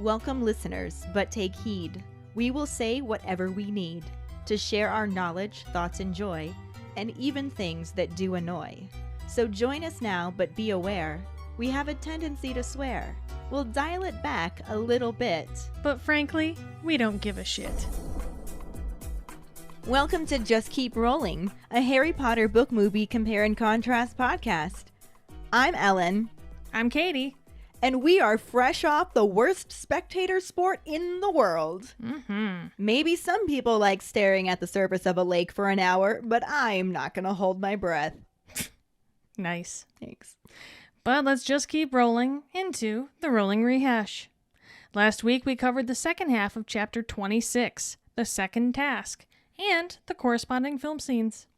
Welcome, listeners, but take heed. We will say whatever we need to share our knowledge, thoughts, and joy, and even things that do annoy. So join us now, but be aware, we have a tendency to swear. We'll dial it back a little bit. But frankly, we don't give a shit. Welcome to Just Keep Rolling, a Harry Potter book movie compare and contrast podcast. I'm Ellen. I'm Keighty. And we are fresh off the worst spectator sport in the world. Maybe some people like staring at the surface of a lake for an hour, but I'm not going to hold my breath. Nice. Thanks. But let's just keep rolling into the rolling rehash. Last week we covered the second half of chapter 26, the second task, and the corresponding film scenes.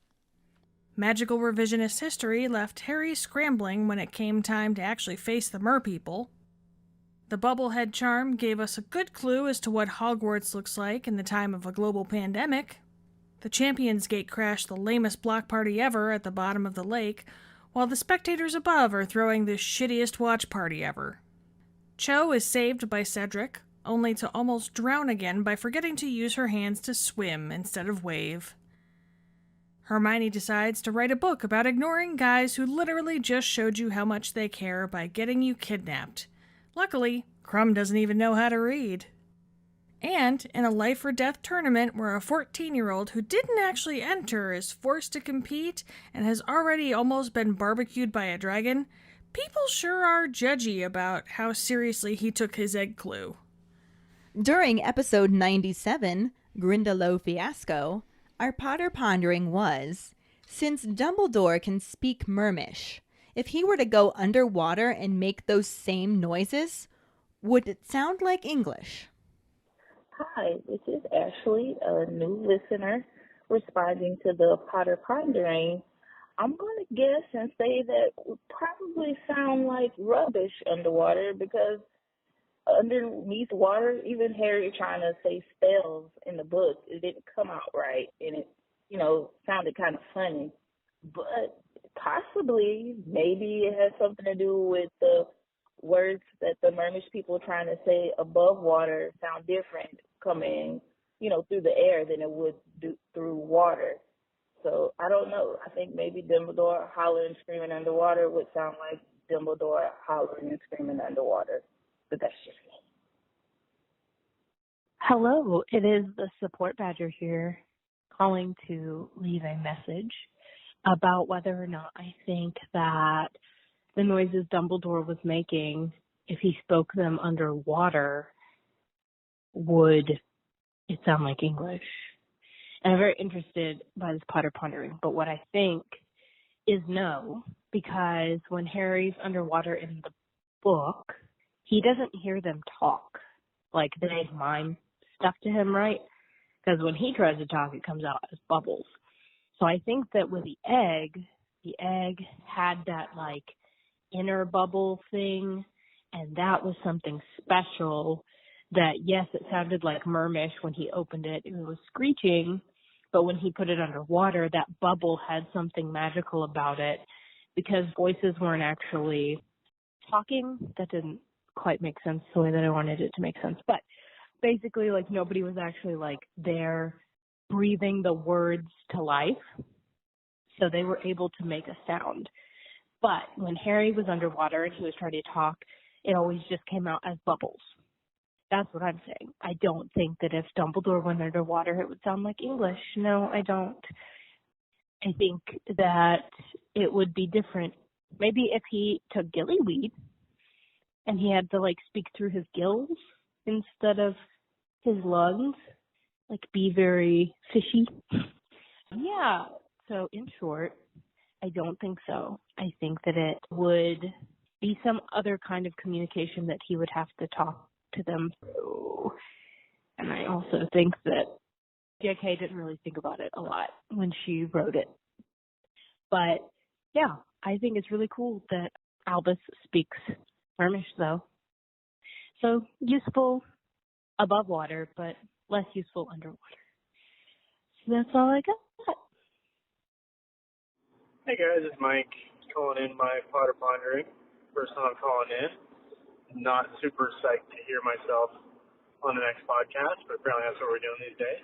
Magical revisionist history left Harry scrambling when it came time to actually face the merpeople. The bubblehead charm gave us a good clue as to what Hogwarts looks like in the time of a global pandemic. The Champions Gate crashed the lamest block party ever at the bottom of the lake, while the spectators above are throwing the shittiest watch party ever. Cho is saved by Cedric, only to almost drown again by forgetting to use her hands to swim instead of wave. Hermione decides to write a book about ignoring guys who literally just showed you how much they care by getting you kidnapped. Luckily, Krum doesn't even know how to read. And in a life or death tournament where a 14-year-old who didn't actually enter is forced to compete and has already almost been barbecued by a dragon, people sure are judgy about how seriously he took his egg clue. During episode 97, Grindylow Fiasco, our Potter pondering was, since Dumbledore can speak Mermish, if he were to go underwater and make those same noises, would it sound like English? Hi, this is Ashley, a new listener responding to the Potter pondering. I'm going to guess and say that would probably sound like rubbish underwater because underneath water, even Harry trying to say spells in the book, it didn't come out right, and it, sounded kind of funny. But possibly, maybe it has something to do with the words that the Mermish people are trying to say above water sound different coming, through the air than it would do through water. So I don't know. I think maybe Dumbledore hollering and screaming underwater would sound like Dumbledore hollering and screaming underwater. But that's just me. Hello, it is the support badger here calling to leave a message about whether or not I think that the noises Dumbledore was making, if he spoke them underwater, would it sound like English? And I'm very interested by this Potter pondering, but what I think is no, because when Harry's underwater in the book, he doesn't hear them talk. Like, they mime stuff to him, right? Because when he tries to talk, it comes out as bubbles. So I think that with the egg had that, inner bubble thing, and that was something special that, yes, it sounded like Mermish when he opened it. It was screeching, but when he put it underwater, that bubble had something magical about it because voices weren't actually talking. That didn't quite make sense the way that I wanted it to make sense. But basically, nobody was actually, there breathing the words to life. So they were able to make a sound. But when Harry was underwater and he was trying to talk, it always just came out as bubbles. That's what I'm saying. I don't think that if Dumbledore went underwater, it would sound like English. No, I don't. I think that it would be different. Maybe if he took gillyweed and he had to, speak through his gills instead of his lungs, be very fishy. Yeah, so in short, I don't think so. I think that it would be some other kind of communication that he would have to talk to them through. And I also think that J.K. didn't really think about it a lot when she wrote it. But, yeah, I think it's really cool that Albus speaks Mermish, though. So useful above water, but less useful underwater. So that's all I got. Hey guys, it's Mike calling in my Potter Pondering. First time calling in. not super psyched to hear myself on the next podcast, but apparently that's what we're doing these days.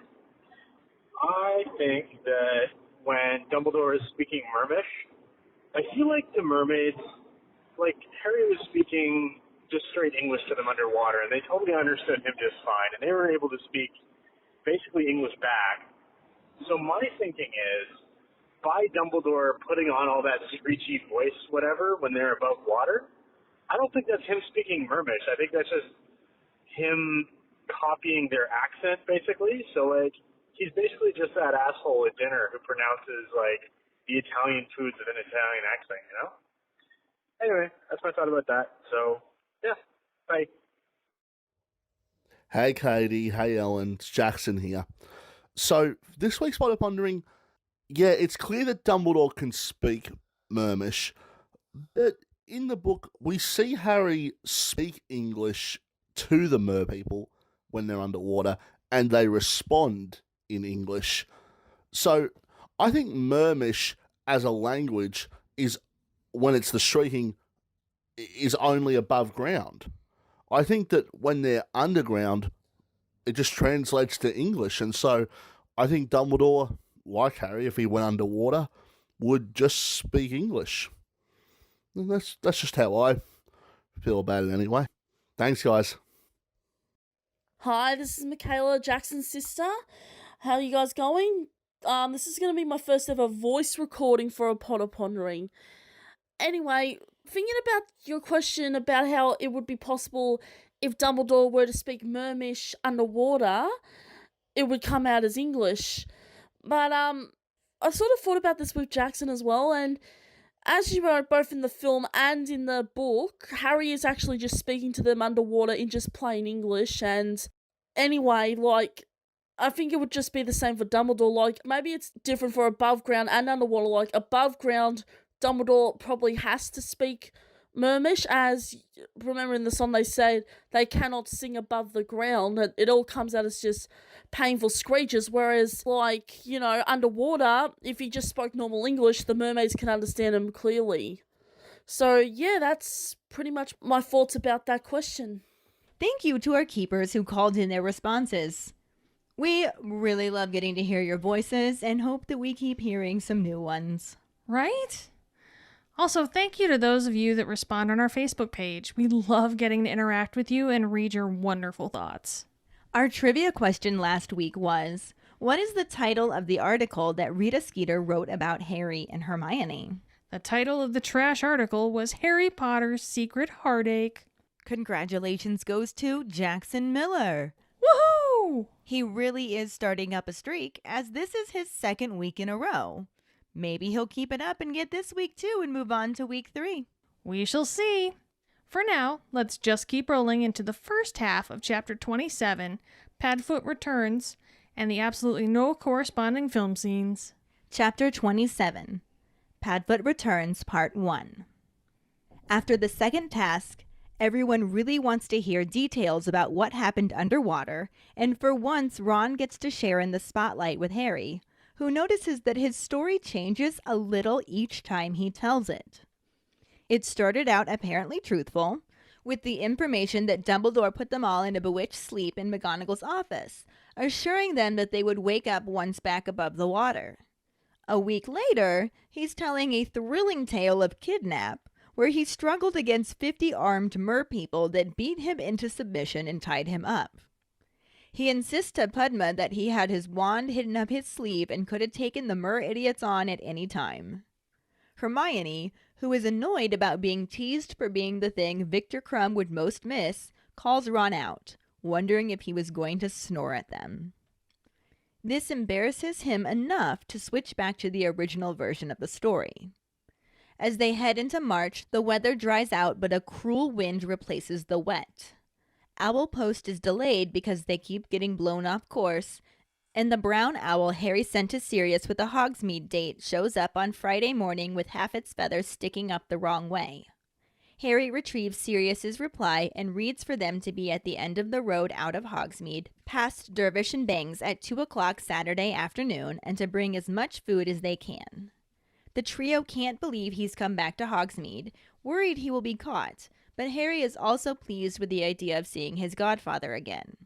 I think that when Dumbledore is speaking Mermish, I feel like the mermaids, like Harry was speaking just straight English to them underwater, and they totally understood him just fine, and they were able to speak basically English back. So my thinking is, by Dumbledore putting on all that screechy voice, whatever, when they're above water, I don't think that's him speaking Mermish. I think that's just him copying their accent, basically. So, like, he's basically just that asshole at dinner who pronounces, like, the Italian foods with an Italian accent, you know? Anyway, that's my thought about that. So, yeah, bye. Hey, Keighty. Hey, Ellen. It's Jackson here. So, this week's Potter Pondering, yeah, it's clear that Dumbledore can speak Mermish, but in the book, we see Harry speak English to the merpeople when they're underwater, and they respond in English. So, I think Mermish as a language is, when it's the shrieking, is only above ground. I think that when they're underground, it just translates to English, and so I think Dumbledore, like Harry, if he went underwater, would just speak English. And that's just how I feel about it anyway. Thanks, guys. Hi, this is Michaela, Jackson's sister. How are you guys going? This is going to be my first ever voice recording for a Potter Pondering. Anyway, thinking about your question about how it would be possible if Dumbledore were to speak Mermish underwater, it would come out as English. But I sort of thought about this with Jackson as well, and as you wrote both in the film and in the book, Harry is actually just speaking to them underwater in just plain English, and anyway, like, I think it would just be the same for Dumbledore. Like, maybe it's different for above ground and underwater. Like, above ground, Dumbledore probably has to speak Mermish, as, remember in the song they say they cannot sing above the ground. It all comes out as just painful screeches, whereas, like, you know, underwater, if he just spoke normal English, the mermaids can understand him clearly. So, yeah, that's pretty much my thoughts about that question. Thank you to our keepers who called in their responses. We really love getting to hear your voices and hope that we keep hearing some new ones. Right? Also, thank you to those of you that respond on our Facebook page. We love getting to interact with you and read your wonderful thoughts. Our trivia question last week was, what is the title of the article that Rita Skeeter wrote about Harry and Hermione? The title of the trash article was Harry Potter's Secret Heartache. Congratulations goes to Jackson Miller. Woohoo! He really is starting up a streak, as this is his second week in a row. Maybe he'll keep it up and get this week too and move on to week 3. We shall see. For now, let's just keep rolling into the first half of Chapter 27, Padfoot Returns, and the absolutely no corresponding film scenes. Chapter 27, Padfoot Returns, Part 1. After the second task, everyone really wants to hear details about what happened underwater, and for once Ron gets to share in the spotlight with Harry, who notices that his story changes a little each time he tells it. It started out apparently truthful, with the information that Dumbledore put them all in a bewitched sleep in McGonagall's office, assuring them that they would wake up once back above the water. A week later, he's telling a thrilling tale of kidnap, where he struggled against 50 armed merpeople that beat him into submission and tied him up. He insists to Padma that he had his wand hidden up his sleeve and could have taken the mer-idiots on at any time. Hermione, who is annoyed about being teased for being the thing Victor Crumb would most miss, calls Ron out, wondering if he was going to snore at them. This embarrasses him enough to switch back to the original version of the story. As they head into March, the weather dries out, but a cruel wind replaces the wet. Owl Post is delayed because they keep getting blown off course, and the brown owl Harry sent to Sirius with a Hogsmeade date shows up on Friday morning with half its feathers sticking up the wrong way. Harry retrieves Sirius's reply and reads for them to be at the end of the road out of Hogsmeade, past Dervish and Bangs at 2 o'clock Saturday afternoon, and to bring as much food as they can. The trio can't believe he's come back to Hogsmeade, worried he will be caught, But Harry is also pleased with the idea of seeing his godfather again.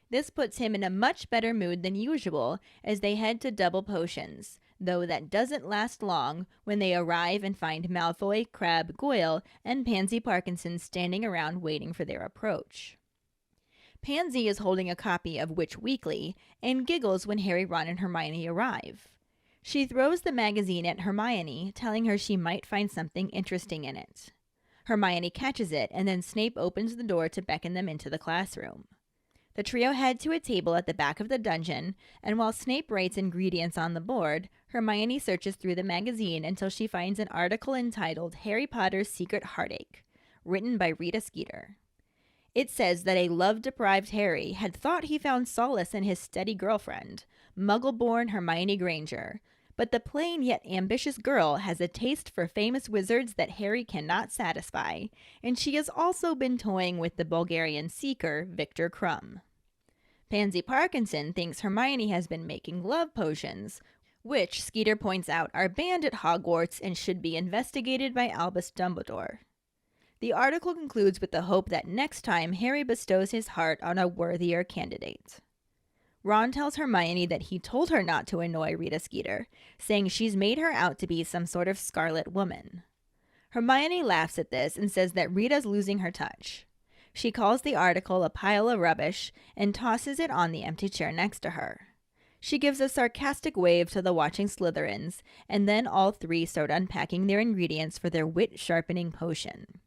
This puts him in a much better mood than usual as they head to Double Potions, though that doesn't last long when they arrive and find Malfoy, Crabbe, Goyle, and Pansy Parkinson standing around waiting for their approach. Pansy is holding a copy of Witch Weekly and giggles when Harry, Ron, and Hermione arrive. She throws the magazine at Hermione, telling her she might find something interesting in it. Hermione catches it, and then Snape opens the door to beckon them into the classroom. The trio head to a table at the back of the dungeon, and while Snape writes ingredients on the board, Hermione searches through the magazine until she finds an article entitled Harry Potter's Secret Heartache, written by Rita Skeeter. It says that a love-deprived Harry had thought he found solace in his steady girlfriend, Muggle-born Hermione Granger, but the plain yet ambitious girl has a taste for famous wizards that Harry cannot satisfy, and she has also been toying with the Bulgarian seeker, Victor Krum. Pansy Parkinson thinks Hermione has been making love potions, which Skeeter points out are banned at Hogwarts and should be investigated by Albus Dumbledore. The article concludes with the hope that next time Harry bestows his heart on a worthier candidate. Ron tells Hermione that he told her not to annoy Rita Skeeter, saying she's made her out to be some sort of Scarlet Woman. Hermione laughs at this and says that Rita's losing her touch. She calls the article a pile of rubbish and tosses it on the empty chair next to her. She gives a sarcastic wave to the watching Slytherins, and then all three start unpacking their ingredients for their wit-sharpening potion.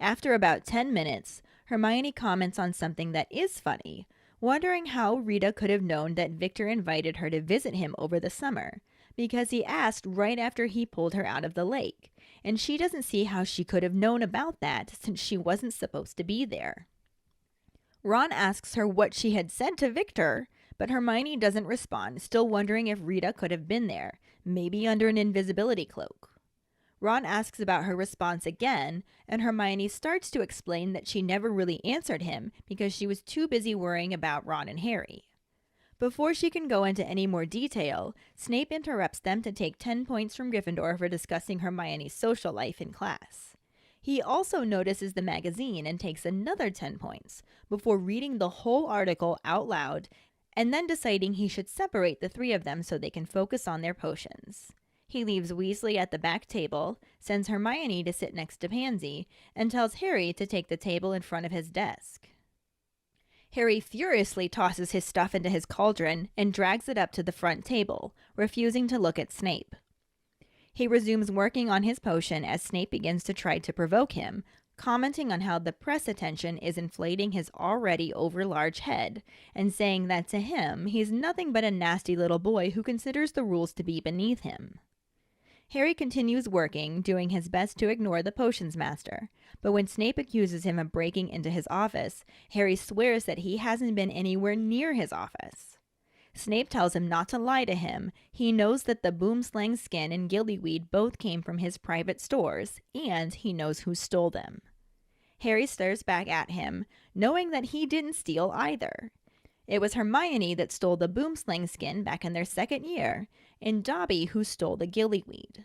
After about 10 minutes, Hermione comments on something that is funny, wondering how Rita could have known that Victor invited her to visit him over the summer, because he asked right after he pulled her out of the lake, and she doesn't see how she could have known about that since she wasn't supposed to be there. Ron asks her what she had said to Victor, but Hermione doesn't respond, still wondering if Rita could have been there, maybe under an invisibility cloak. Ron asks about her response again, and Hermione starts to explain that she never really answered him because she was too busy worrying about Ron and Harry. Before she can go into any more detail, Snape interrupts them to take 10 points from Gryffindor for discussing Hermione's social life in class. He also notices the magazine and takes another 10 points, before reading the whole article out loud and then deciding he should separate the three of them so they can focus on their potions. He leaves Weasley at the back table, sends Hermione to sit next to Pansy, and tells Harry to take the table in front of his desk. Harry furiously tosses his stuff into his cauldron and drags it up to the front table, refusing to look at Snape. He resumes working on his potion as Snape begins to try to provoke him, commenting on how the press attention is inflating his already overlarge head, and saying that to him, he's nothing but a nasty little boy who considers the rules to be beneath him. Harry continues working, doing his best to ignore the potions master, but when Snape accuses him of breaking into his office, Harry swears that he hasn't been anywhere near his office. Snape tells him not to lie to him. He knows that the boomslang skin and gillyweed both came from his private stores, and he knows who stole them. Harry stares back at him, knowing that he didn't steal either. It was Hermione that stole the boomslang skin back in their second year, and Dobby who stole the gillyweed.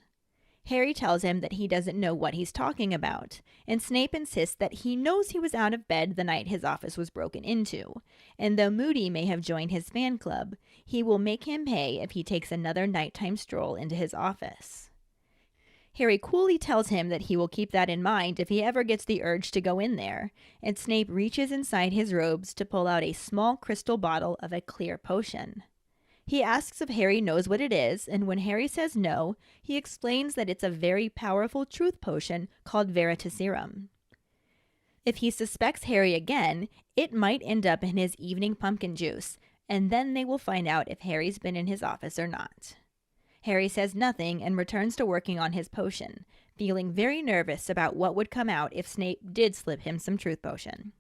Harry tells him that he doesn't know what he's talking about, and Snape insists that he knows he was out of bed the night his office was broken into, and though Moody may have joined his fan club, he will make him pay if he takes another nighttime stroll into his office. Harry coolly tells him that he will keep that in mind if he ever gets the urge to go in there, and Snape reaches inside his robes to pull out a small crystal bottle of a clear potion. He asks if Harry knows what it is, and when Harry says no, he explains that it's a very powerful truth potion called Veritaserum. If he suspects Harry again, it might end up in his evening pumpkin juice, and then they will find out if Harry's been in his office or not. Harry says nothing and returns to working on his potion, feeling very nervous about what would come out if Snape did slip him some truth potion.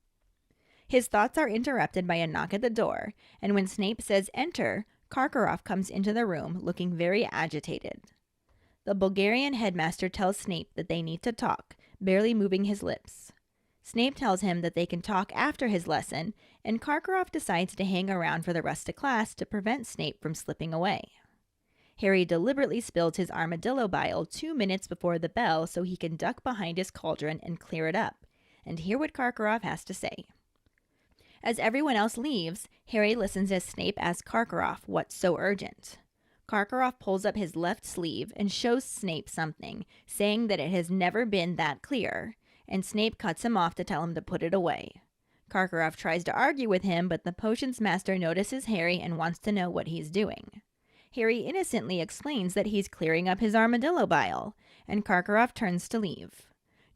His thoughts are interrupted by a knock at the door, and when Snape says enter, Karkaroff comes into the room looking very agitated. The Bulgarian headmaster tells Snape that they need to talk, barely moving his lips. Snape tells him that they can talk after his lesson, and Karkaroff decides to hang around for the rest of class to prevent Snape from slipping away. Harry deliberately spills his armadillo bile 2 minutes before the bell so he can duck behind his cauldron and clear it up, and hear what Karkaroff has to say. As everyone else leaves, Harry listens as Snape asks Karkaroff what's so urgent. Karkaroff pulls up his left sleeve and shows Snape something, saying that it has never been that clear, and Snape cuts him off to tell him to put it away. Karkaroff tries to argue with him, but the potions master notices Harry and wants to know what he's doing. Harry innocently explains that he's clearing up his armadillo bile, and Karkaroff turns to leave.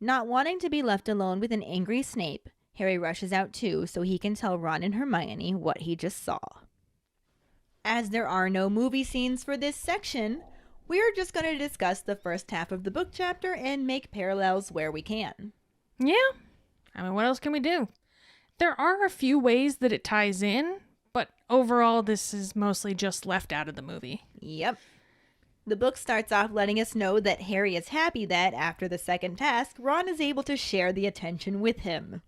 Not wanting to be left alone with an angry Snape, Harry rushes out too so he can tell Ron and Hermione what he just saw. As there are no movie scenes for this section, we are just going to discuss the first half of the book chapter and make parallels where we can. Yeah. I mean, what else can we do? There are a few ways that it ties in, but overall this is mostly just left out of the movie. Yep. The book starts off letting us know that Harry is happy that, after the second task, Ron is able to share the attention with him.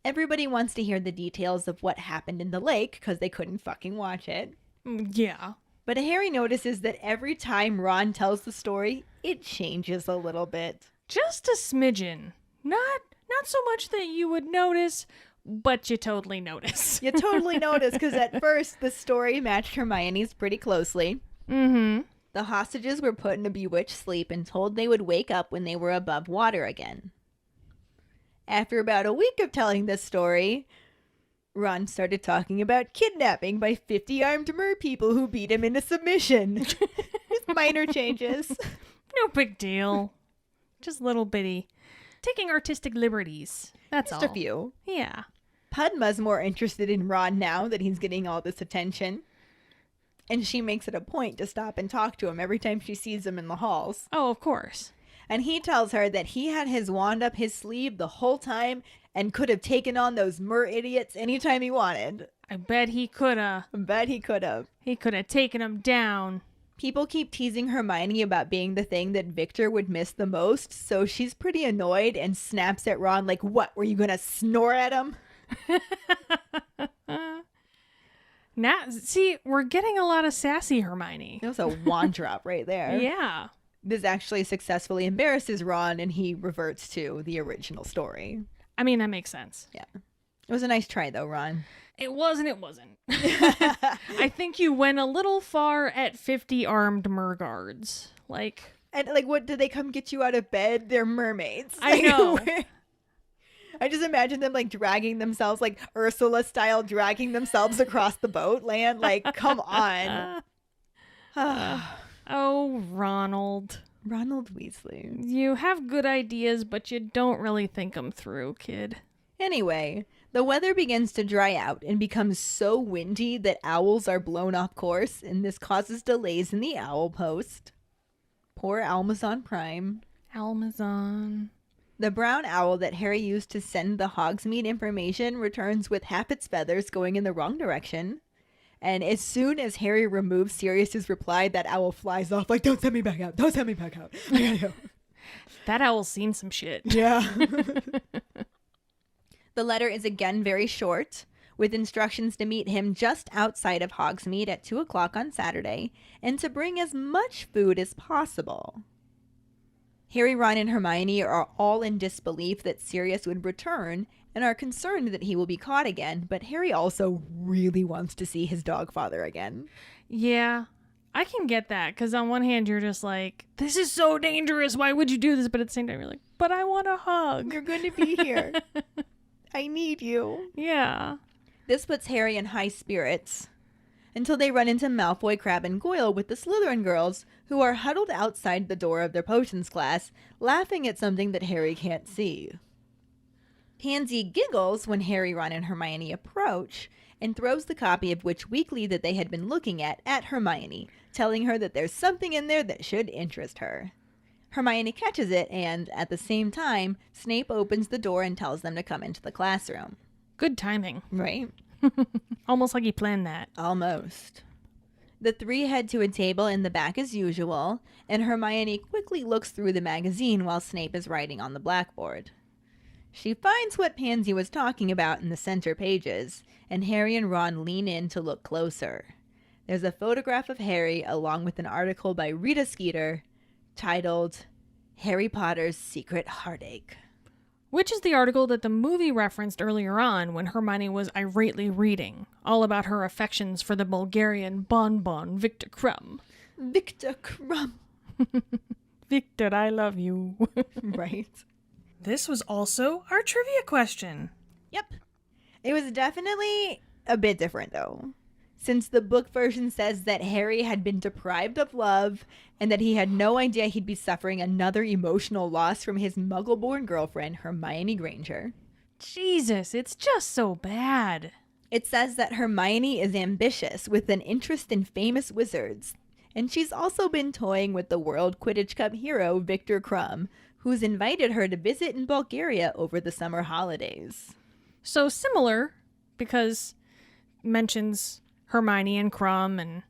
Everybody wants to hear the details of what happened in the lake because they couldn't fucking watch it. Yeah. But Harry notices that every time Ron tells the story, it changes a little bit. Just a smidgen. Not so much that you would notice, but you totally notice. You totally notice because at first the story matched Hermione's pretty closely. Mm-hmm. The hostages were put in a bewitched sleep and told they would wake up when they were above water again. After about a week of telling this story, Ron started talking about kidnapping by 50 armed merpeople who beat him into submission. Just minor changes. No big deal. Just little bitty. Taking artistic liberties. That's Just all. a few. Yeah. Padma's more interested in Ron now that he's getting all this attention. And she makes it a point to stop and talk to him every time she sees him in the halls. Oh, of course. And he tells her that he had his wand up his sleeve the whole time and could have taken on those mer idiots anytime he wanted. I bet he coulda. Bet he could have. He could have taken them down. People keep teasing Hermione about being the thing that Victor would miss the most, so she's pretty annoyed and snaps at Ron like, what, were you gonna snore at him? Now, see, we're getting a lot of sassy Hermione. That was a wand drop right there. Yeah. This actually successfully embarrasses Ron and he reverts to the original story. I mean, that makes sense. Yeah. It was a nice try though, Ron. It wasn't. I think you went a little far at 50 armed merguards. And what, did they come get you out of bed? They're mermaids. I know. I just imagine them dragging themselves, Ursula style, dragging themselves across the boat land. Come on. Oh, Ronald. Ronald Weasley. You have good ideas, but you don't really think them through, kid. Anyway, the weather begins to dry out and becomes so windy that owls are blown off course, and this causes delays in the owl post. Poor Amazon Prime. Almazon. The brown owl that Harry used to send the Hogsmeade information returns with half its feathers going in the wrong direction. And as soon as Harry removes Sirius's reply, that owl flies off don't send me back out. Don't send me back out. I gotta go. That owl's seen some shit. Yeah. The letter is again very short, with instructions to meet him just outside of Hogsmeade at 2 o'clock on Saturday, and to bring as much food as possible. Harry, Ron, and Hermione are all in disbelief that Sirius would return, and are concerned that he will be caught again, but Harry also really wants to see his dog father again. Yeah, I can get that, because on one hand, you're just this is so dangerous, why would you do this? But at the same time, you're but I want a hug. You're going to be here. I need you. Yeah. This puts Harry in high spirits, until they run into Malfoy, Crabbe, and Goyle with the Slytherin girls, who are huddled outside the door of their potions class, laughing at something that Harry can't see. Pansy giggles when Harry, Ron, and Hermione approach, and throws the copy of Witch Weekly that they had been looking at Hermione, telling her that there's something in there that should interest her. Hermione catches it, and, at the same time, Snape opens the door and tells them to come into the classroom. Good timing. Right? Almost like he planned that. Almost. The three head to a table in the back as usual, and Hermione quickly looks through the magazine while Snape is writing on the blackboard. She finds what Pansy was talking about in the center pages, and Harry and Ron lean in to look closer. There's a photograph of Harry along with an article by Rita Skeeter titled Harry Potter's Secret Heartache. Which is the article that the movie referenced earlier on when Hermione was irately reading, all about her affections for the Bulgarian bonbon Victor Crumb. Victor Crumb. Victor, I love you. Right. This was also our trivia question. Yep. It was definitely a bit different, though, since the book version says that Harry had been deprived of love and that he had no idea he'd be suffering another emotional loss from his muggle-born girlfriend, Hermione Granger. Jesus, it's just so bad. It says that Hermione is ambitious with an interest in famous wizards, and she's also been toying with the World Quidditch Cup hero Victor Crumb, who's invited her to visit in Bulgaria over the summer holidays. So similar, because mentions Hermione and Crumb and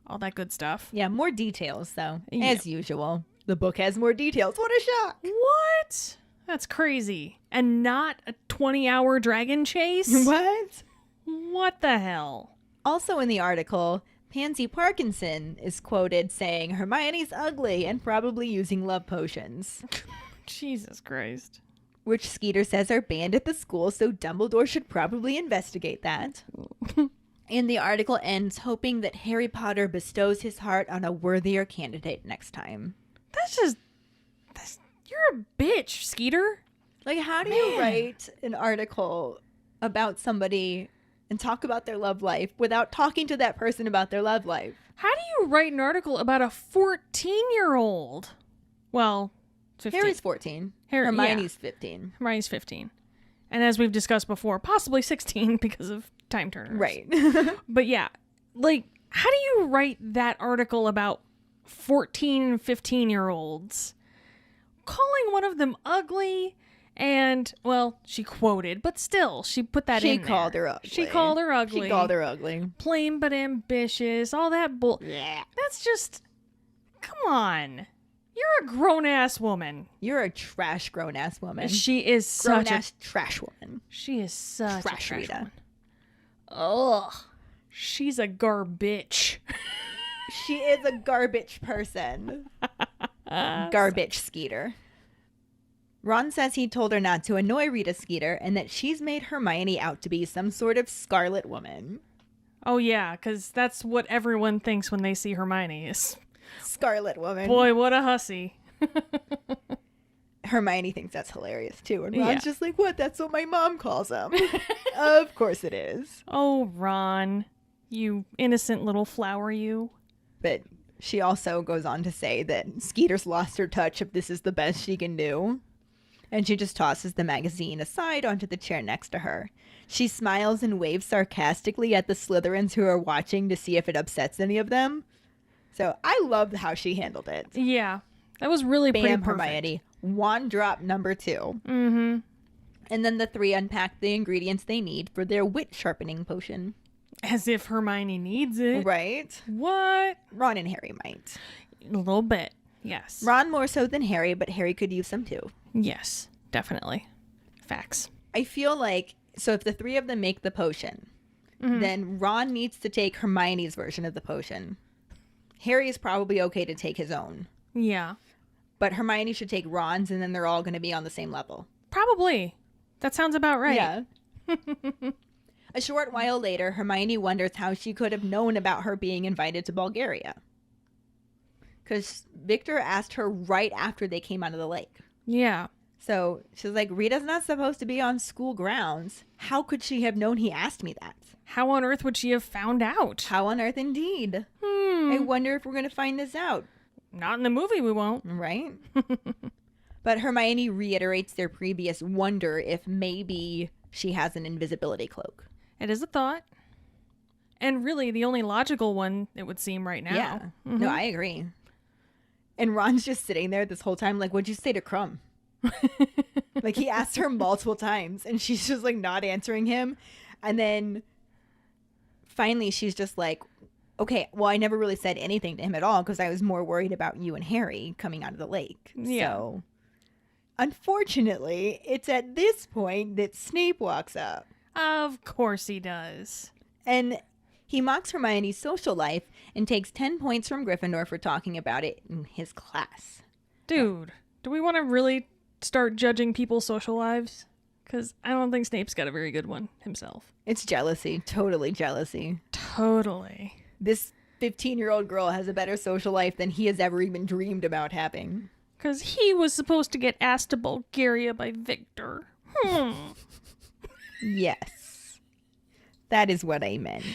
all that good stuff. Yeah, more details, though, Yeah. as usual. The book has more details. What a shock! What? That's crazy. And not a 20-hour dragon chase? What? What the hell? Also in the article, Pansy Parkinson is quoted saying Hermione's ugly and probably using love potions, Jesus Christ. which Skeeter says are banned at the school, so Dumbledore should probably investigate that. And the article ends hoping that Harry Potter bestows his heart on a worthier candidate next time. You're a bitch, Skeeter. Like, how do you write an article about somebody and talk about their love life without talking to that person about their love life? How do you write an article about a 14-year-old? Well, 15. Harry's 14. Harry- Hermione's 15. Hermione's 15. And as we've discussed before, possibly 16 because of time turners. Right. But yeah, like, how do you write that article about 14 and 15-year-olds? Calling one of them ugly and, well, she quoted, but still, she put that She in there. called her ugly. She called her ugly. She called her ugly. Plain but ambitious, all that bull. Yeah. That's just, come on. You're a grown-ass woman. You're a trash grown-ass woman. She is such a... Grown-ass trash woman. She is such Trash a trash Rita. woman. Ugh. She's a garbage. She is a garbage person. Garbage Skeeter. Ron says he told her not to annoy Rita Skeeter and that she's made Hermione out to be some sort of scarlet woman. Oh, yeah, because that's what everyone thinks when they see Hermione is, Scarlet woman. boy, what a hussy. Hermione thinks that's hilarious too. And Ron's Yeah. just like, what? That's what my mom calls him. Of course it is. Oh, Ron, you innocent little flower, you. But she also goes on to say that Skeeter's lost her touch if this is the best she can do. And she just tosses the magazine aside onto the chair next to her. She smiles and waves sarcastically at the Slytherins who are watching to see if it upsets any of them. So I love how she handled it. Yeah, that was really pretty Bam, perfect. Hermione. Wand drop number 2. Mm-hmm. And then the three unpack the ingredients they need for their wit sharpening potion. As if Hermione needs it. Right? What? Ron and Harry might. A little bit, yes. Ron more so than Harry, but Harry could use some too. Yes, definitely. Facts. I feel like, so if the three of them make the potion, then Ron needs to take Hermione's version of the potion. Harry is probably okay to take his own. Yeah, But Hermione should take Ron's, and then they're all going to be on the same level. probably. That sounds about right. Yeah. A short while later, Hermione wonders how she could have known about her being invited to Bulgaria. Because Victor asked her right after they came out of the lake. Yeah. So she's like, Rita's not supposed to be on school grounds. How could she have known he asked me that? How on earth would she have found out? How on earth indeed? I wonder if we're going to find this out. Not in the movie, we won't. Right? But Hermione reiterates their previous wonder if maybe she has an invisibility cloak. It is a thought. And really, the only logical one, it would seem right now. Yeah. No, I agree. And Ron's just sitting there this whole time like, what'd you say to Crumb? Like, he asked her multiple times, and she's just, like, not answering him. And then finally she's just like, okay, well, I never really said anything to him at all because I was more worried about you and Harry coming out of the lake. Yeah. So, unfortunately, it's at this point that Snape walks up. Of course he does. And he mocks Hermione's social life and takes 10 points from Gryffindor for talking about it in his class. Dude, do we want to really start judging people's social lives? Because I don't think Snape's got a very good one himself. It's jealousy. Totally jealousy. Totally. This 15-year-old girl has a better social life than he has ever even dreamed about having. Because he was supposed to get asked to Bulgaria by Victor. Yes. That is what I meant.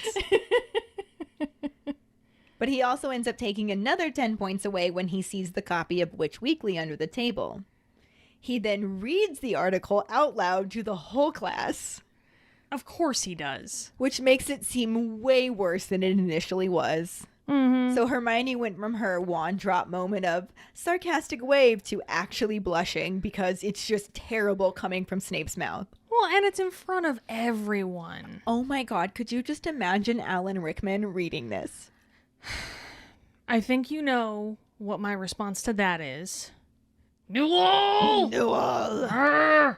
But he also ends up taking another 10 points away when he sees the copy of Witch Weekly under the table. He then reads the article out loud to the whole class. Of course he does. Which makes it seem way worse than it initially was. Mm-hmm. So Hermione went from her wand drop moment of sarcastic wave to actually blushing because it's just terrible coming from Snape's mouth. Well, and it's in front of everyone. Oh my god, could you just imagine Alan Rickman reading this? I think you know what my response to that is. Newell! Newell!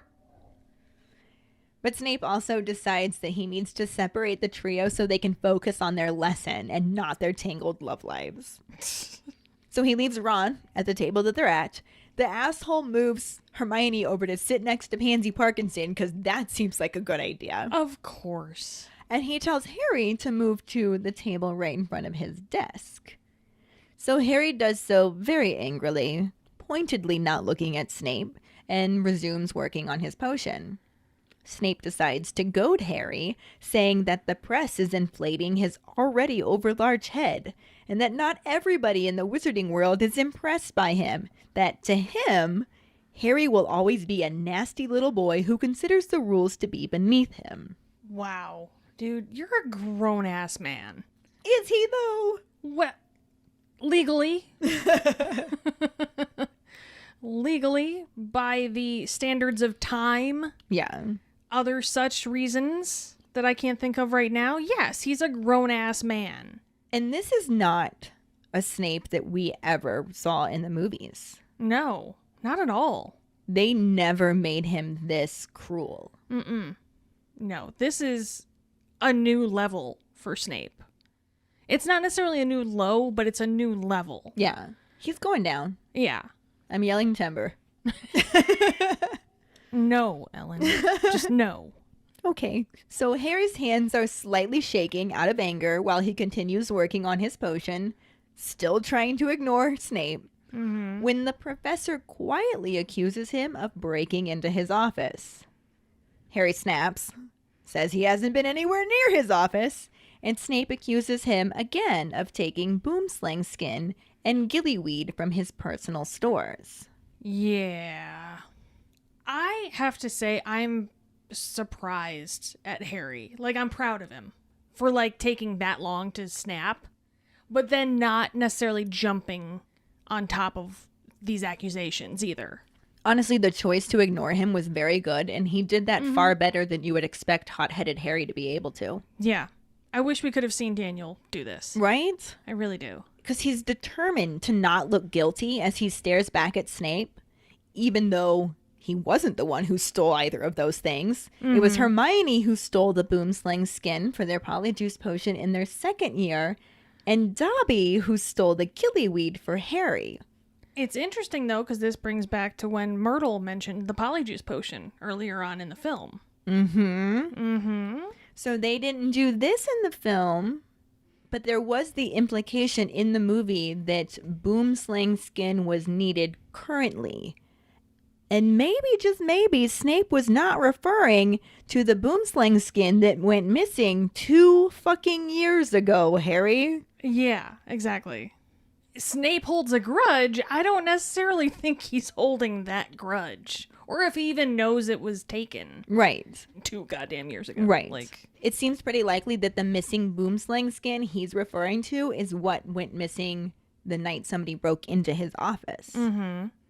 But Snape also decides that he needs to separate the trio so they can focus on their lesson and not their tangled love lives. So he leaves Ron at the table that they're at. The asshole moves Hermione over to sit next to Pansy Parkinson because that seems like a good idea. Of course. And he tells Harry to move to the table right in front of his desk. So Harry does so very angrily, pointedly not looking at Snape, and resumes working on his potion. Snape decides to goad Harry, saying that the press is inflating his already overlarge head, and that not everybody in the wizarding world is impressed by him, that to him, Harry will always be a nasty little boy who considers the rules to be beneath him. Wow. Dude, you're a grown-ass man. Is he, though? Well, legally. Legally, by the standards of time. Yeah. Other such reasons that I can't think of right now. Yes, he's a grown-ass man. And this is not a Snape that we ever saw in the movies. No, not at all. They never made him this cruel. No, this is a new level for Snape. It's not necessarily a new low, but it's a new level. Yeah. He's going down. Yeah. I'm yelling timber. No, Ellen. Just no. Okay. So Harry's hands are slightly shaking out of anger while he continues working on his potion, still trying to ignore Snape, when the professor quietly accuses him of breaking into his office. Harry snaps, says he hasn't been anywhere near his office, and Snape accuses him again of taking boomslang skin and gillyweed from his personal stores. Yeah. I have to say I'm surprised at Harry. Like, I'm proud of him for, like, taking that long to snap, but then not necessarily jumping on top of these accusations either. Honestly, the choice to ignore him was very good, and he did that far better than you would expect hot-headed Harry to be able to. Yeah. I wish we could have seen Daniel do this. Right? I really do. Because he's determined to not look guilty as he stares back at Snape, even though he wasn't the one who stole either of those things. It was Hermione who stole the boomslang skin for their polyjuice potion in their second year, and Dobby who stole the gillyweed for Harry. It's interesting, though, because this brings back to when Myrtle mentioned the polyjuice potion earlier on in the film. So they didn't do this in the film, but there was the implication in the movie that boomslang skin was needed currently. And maybe, just maybe, Snape was not referring to the boomslang skin that went missing 2 fucking years ago, Harry. Yeah, exactly. Snape holds a grudge. I don't necessarily think he's holding that grudge. Or if he even knows it was taken. Right. 2 goddamn years ago. Right. Like, it seems pretty likely that the missing boomslang skin he's referring to is what went missing the night somebody broke into his office.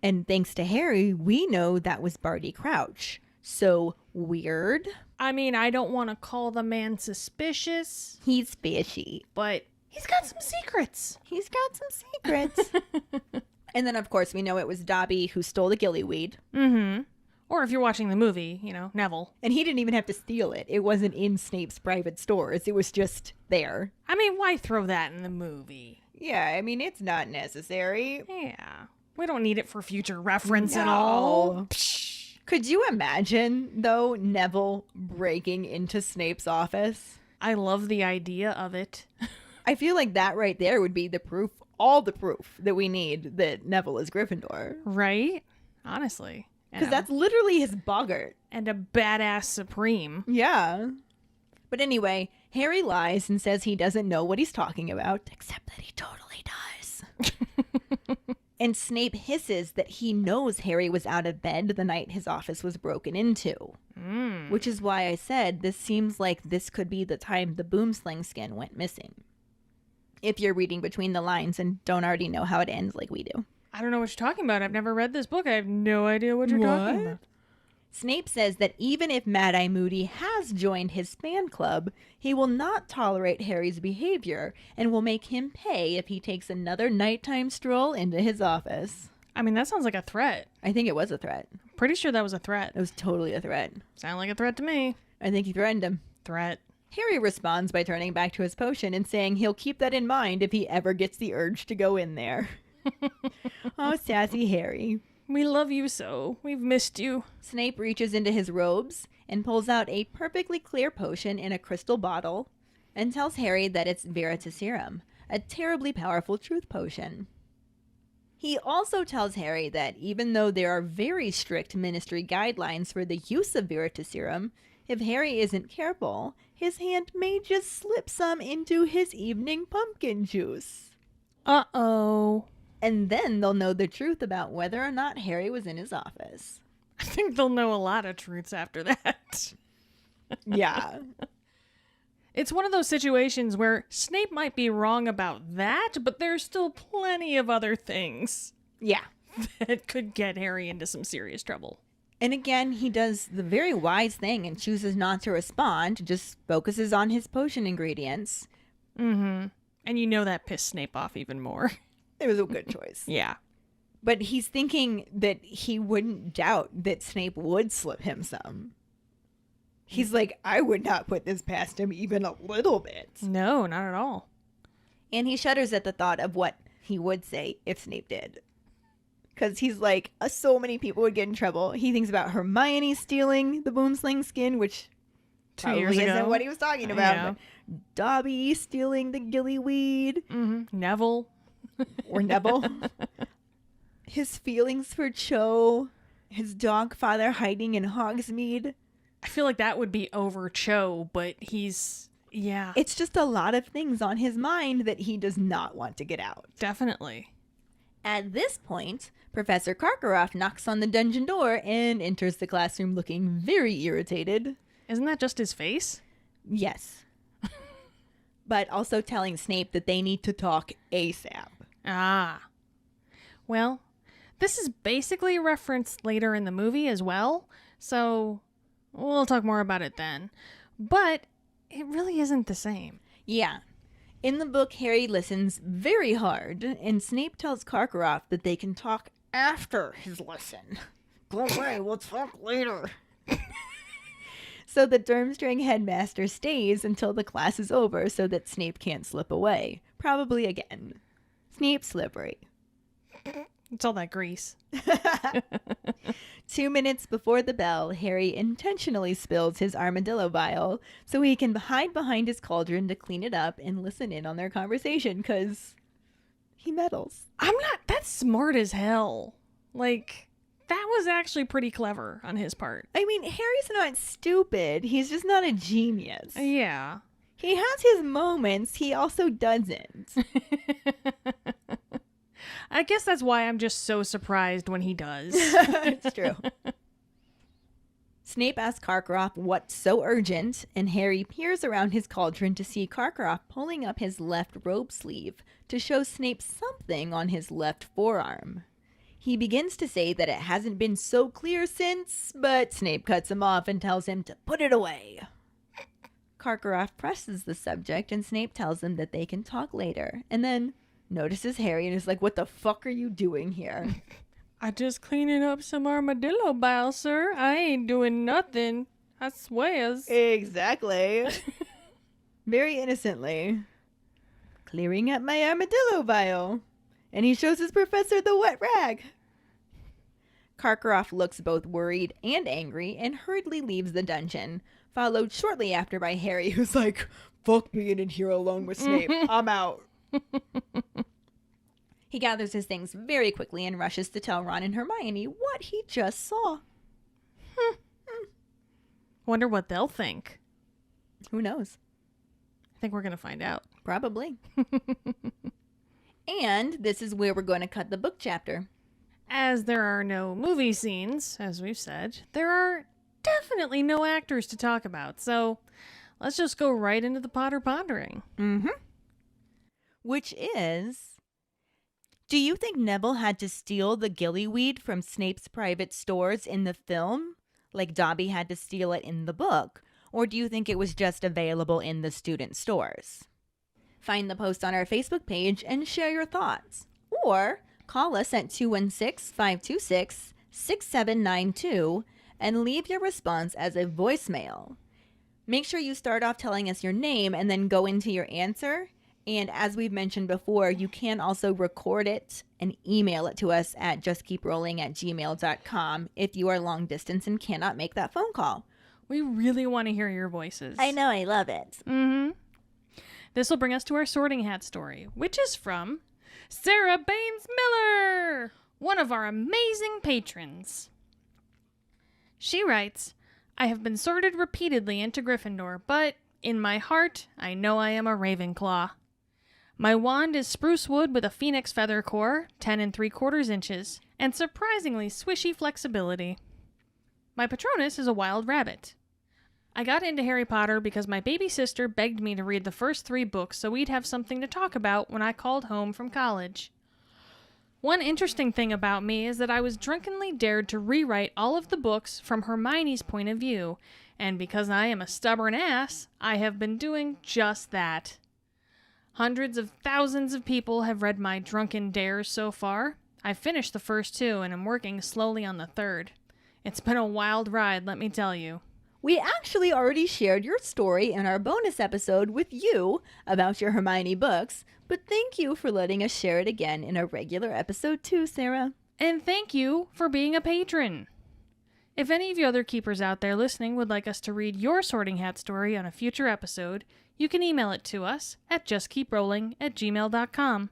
And thanks to Harry, we know that was Barty Crouch. So, weird. I mean, I don't want to call the man suspicious, He's fishy. but he's got some secrets. He's got some secrets. And then, of course, we know it was Dobby who stole the gillyweed. Or if you're watching the movie, you know, Neville. And he didn't even have to steal it. It wasn't in Snape's private stores. It was just there. I mean, why throw that in the movie? Yeah, I mean, it's not necessary. Yeah. We don't need it for future reference at all. No. Could you imagine, though, Neville breaking into Snape's office? I love the idea of it. I feel like that right there would be the proof, all the proof that we need that Neville is Gryffindor. Right? Honestly. Because that's literally his boggart. And a badass supreme. Yeah. But anyway, Harry lies and says he doesn't know what he's talking about, except that he totally does. And Snape hisses that he knows Harry was out of bed the night his office was broken into. Which is why I said this seems like this could be the time the boomslang skin went missing. If you're reading between the lines and don't already know how it ends like we do. I don't know what you're talking about. I've never read this book. I have no idea what you're talking about. Snape says that even if Mad-Eye Moody has joined his fan club, he will not tolerate Harry's behavior and will make him pay if he takes another nighttime stroll into his office. I mean, that sounds like a threat. I think it was a threat. Pretty sure that was a threat. It was totally a threat. Sound like a threat to me. I think he threatened him. Threat. Harry responds by turning back to his potion and saying he'll keep that in mind if he ever gets the urge to go in there. Oh, sassy Harry. We love you so. We've missed you. Snape reaches into his robes and pulls out a perfectly clear potion in a crystal bottle and tells Harry that it's Veritaserum, a terribly powerful truth potion. He also tells Harry that even though there are very strict ministry guidelines for the use of Veritaserum, if Harry isn't careful, his hand may just slip some into his evening pumpkin juice. Uh-oh. And then they'll know the truth about whether or not Harry was in his office. I think they'll know a lot of truths after that. Yeah. It's one of those situations where Snape might be wrong about that, but there's still plenty of other things Yeah. that could get Harry into some serious trouble. And again, he does the very wise thing and chooses not to respond, just focuses on his potion ingredients. Mm-hmm. And you know that pissed Snape off even more. It was a good choice. Yeah. But he's thinking that he wouldn't doubt that Snape would slip him some. He's like, I would not put this past him even a little bit. No, not at all. And he shudders at the thought of what he would say if Snape did. Because he's like, so many people would get in trouble. He thinks about Hermione stealing the boomslang skin, which 2 years probably ago. isn't what he was talking I about. know. But Dobby stealing the gillyweed. Mm-hmm. Neville. Or Neville. His feelings for Cho. His dog father hiding in Hogsmeade. I feel like that would be over Cho, but he's... Yeah. It's just a lot of things on his mind that he does not want to get out. Definitely. At this point, Professor Karkaroff knocks on the dungeon door and enters the classroom looking very irritated. Isn't that just his face? Yes. But also telling Snape that they need to talk ASAP. Ah. Well, this is basically referenced later in the movie as well, so we'll talk more about it then. But it really isn't the same. Yeah. In the book, Harry listens very hard, and Snape tells Karkaroff that they can talk after his lesson. Go away, we'll talk later. So the Durmstrang headmaster stays until the class is over so that Snape can't slip away. Probably again. Snape's slippery. It's all that grease. 2 minutes before the bell, Harry intentionally spills his armadillo vial so he can hide behind his cauldron to clean it up and listen in on their conversation because he meddles. That's smart as hell. Like, that was actually pretty clever on his part. I mean, Harry's not stupid. He's just not a genius. Yeah. He has his moments. He also doesn't. I guess that's why I'm just so surprised when he does. It's true. Snape asks Karkaroff what's so urgent, and Harry peers around his cauldron to see Karkaroff pulling up his left robe sleeve to show Snape something on his left forearm. He begins to say that it hasn't been so clear since, but Snape cuts him off and tells him to put it away. Karkaroff presses the subject, and Snape tells him that they can talk later, and then notices Harry and is like, what the fuck are you doing here? I just cleaning up some armadillo bile, sir. I ain't doing nothing. I swears. Exactly. Very innocently. Clearing up my armadillo vial. And he shows his professor the wet rag. Karkaroff looks both worried and angry and hurriedly leaves the dungeon, followed shortly after by Harry, who's like, fuck being in here alone with Snape. I'm out. He gathers his things very quickly and rushes to tell Ron and Hermione what he just saw. Wonder what they'll think. Who knows? I think we're going to find out. Probably. And this is where we're going to cut the book chapter. As there are no movie scenes, as we've said, there are definitely no actors to talk about. So let's just go right into the Potter Pondering. Which is... Do you think Neville had to steal the gillyweed from Snape's private stores in the film, like Dobby had to steal it in the book? Or do you think it was just available in the student stores? Find the post on our Facebook page and share your thoughts. Or call us at 216-526-6792 and leave your response as a voicemail. Make sure you start off telling us your name and then go into your answer. And as we've mentioned before, you can also record it and email it to us at justkeeprolling@gmail.com if you are long distance and cannot make that phone call. We really want to hear your voices. I know, I love it. This will bring us to our Sorting Hat story, which is from Sarah Baines Miller, one of our amazing patrons. She writes, I have been sorted repeatedly into Gryffindor, but in my heart, I know I am a Ravenclaw. My wand is spruce wood with a phoenix feather core, 10 3/4 inches, and surprisingly swishy flexibility. My Patronus is a wild rabbit. I got into Harry Potter because my baby sister begged me to read the first 3 books so we'd have something to talk about when I called home from college. One interesting thing about me is that I was drunkenly dared to rewrite all of the books from Hermione's point of view, and because I am a stubborn ass, I have been doing just that. Hundreds of thousands of people have read my drunken dares so far. I've finished the first 2 and am working slowly on the 3rd. It's been a wild ride, let me tell you. We actually already shared your story in our bonus episode with you about your Hermione books, but thank you for letting us share it again in a regular episode too, Sarah. And thank you for being a patron. If any of you other keepers out there listening would like us to read your Sorting Hat story on a future episode, you can email it to us at justkeeprolling@gmail.com.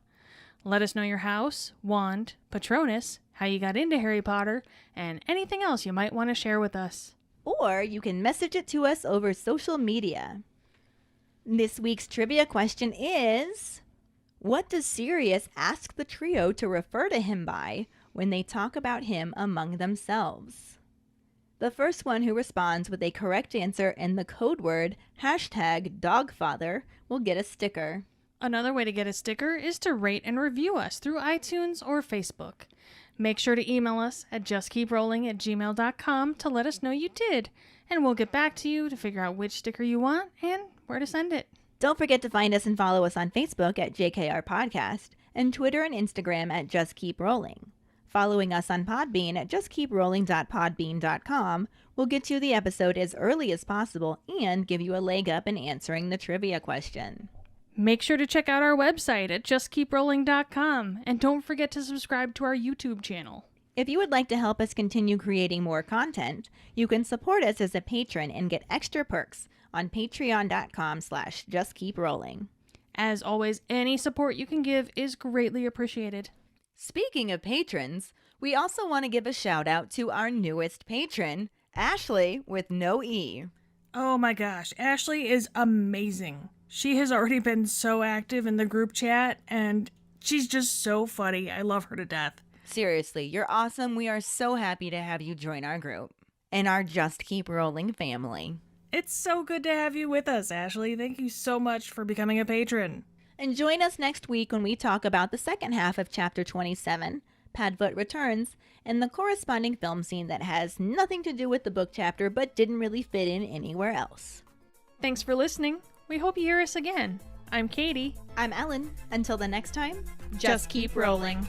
Let us know your house, wand, Patronus, how you got into Harry Potter, and anything else you might want to share with us. Or you can message it to us over social media. This week's trivia question is, what does Sirius ask the trio to refer to him by when they talk about him among themselves? The first one who responds with a correct answer and the code word #Dogfather will get a sticker. Another way to get a sticker is to rate and review us through iTunes or Facebook. Make sure to email us at justkeeprolling@gmail.com to let us know you did, and we'll get back to you to figure out which sticker you want and where to send it. Don't forget to find us and follow us on Facebook at JKR Podcast and Twitter and Instagram at Just Keep Rolling. Following us on Podbean at justkeeprolling.podbean.com will get you the episode as early as possible and give you a leg up in answering the trivia question. Make sure to check out our website at justkeeprolling.com, and don't forget to subscribe to our YouTube channel. If you would like to help us continue creating more content, you can support us as a patron and get extra perks on patreon.com/justkeeprolling. As always, any support you can give is greatly appreciated. Speaking of patrons, we also want to give a shout out to our newest patron, Ashley with no E. Oh my gosh, Ashley is amazing. She has already been so active in the group chat, and she's just so funny. I love her to death. Seriously, you're awesome. We are so happy to have you join our group and our Just Keep Rolling family. It's so good to have you with us, Ashley. Thank you so much for becoming a patron. And join us next week when we talk about the second half of Chapter 27, Padfoot Returns, and the corresponding film scene that has nothing to do with the book chapter but didn't really fit in anywhere else. Thanks for listening. We hope you hear us again. I'm Keighty. I'm Ellen. Until the next time, Just keep rolling.